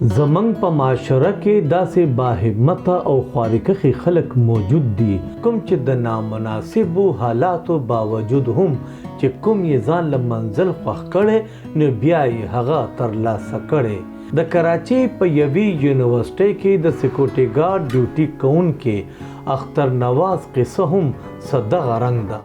زمنګ په معاشره کې داسې باهمته او خارقخي خلک موجود دي کوم چې د نامناسبو حالاتو باوجود هم چې کوم یې ځان له منزل خوښ کړی نو بیا یې هغه ترلاسه کړی د کراچۍ په یوې یونیورسټۍ کې د سکیورټي ګارډ ډیوټي کوونکي اختر نواز قصه هم څه دغه رنګ ده.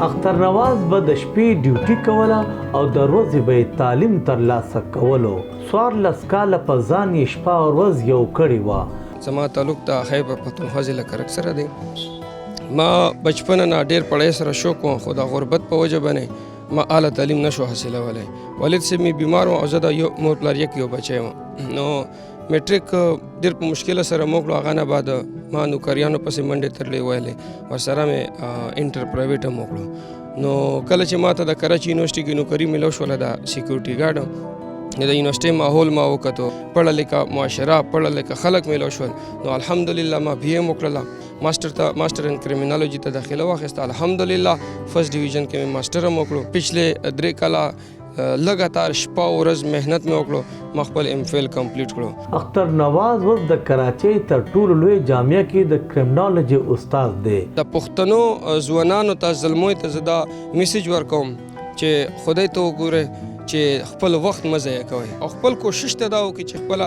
اختر نواز به د شپې ډیوټي کوله او د ورځې به یې تعلیم ترلاسه کولو. 14 کاله په ځان یې شپه او ورځ یو کړې وه. زما تعلق د خیبر پښتونخوا ضلع کرک سره دی. ما بچپن نه ډېر پړی سره شوق وم خو د غربت په وجه باندې ما اعلی تعلیم نشو حاصلولی. والد صاحب مې بیمار وم او زه د یو مور پلار یو بچی وم. نو میټریک ډېر په مشکله سره مو کړو. هغه نه بعد ما نوکریانو پسې منډې ترلې ویلې ورسره مې انټر پرایویټ هم وکړو. نو کله چې ما ته د کراچي یونیورسټۍ کې نوکري میلو شوله د سیکیورټي ګارډ د یونیورسټۍ ماحول ما وکتو پړه لیکه معاشره پړه لیکه خلک میلو شول. نو الحمدلله ما بی ایم وکړله ماسټر ان کریمینالوجي ته داخله واخیسته. الحمدلله فرست ډیویژن کې مې ماسټر هم وکړو. پچھلے 3 کاله لګاتار شپه او ورځ محنت مې وکړو. ما خپل ام فیل کمپلیټ کړو. اختر نواز اوس د کراچۍ تر ټولو لوی جامعه کې د کریمینالوجي استاد دی. د پښتنو ځوانانو ته زلموی ته زه دا میسیج ورکوم چې خدای ته وګورئ چې خپل وخت مه ضایع کوئ او خپل کوشش ته دا وکړئ چې خپله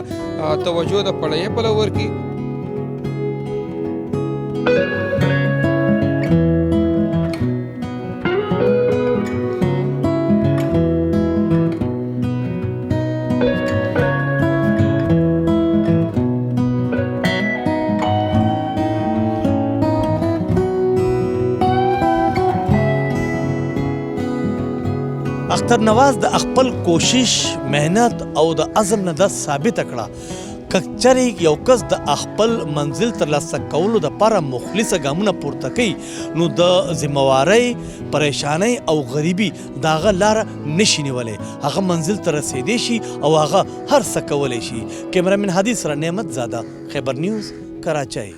توجه د پړۍ پله ورکړي. اختر نواز د خپل کوشش مهنت او د عزم نه د ثابت کړه کچرې یو کس د خپل منزل ترلاسه کولو دپاره مخلصه ګامونه پورته کوي نو د ذمهوارۍ پریشانۍ او غریبي د هغه لاره نشي نیولی. هغه منزل ته رسیدی شي او هغه هر څه کولی شي. کیمرامین هادي سره نعمت زاده، خیبر نیوز، کراچۍ.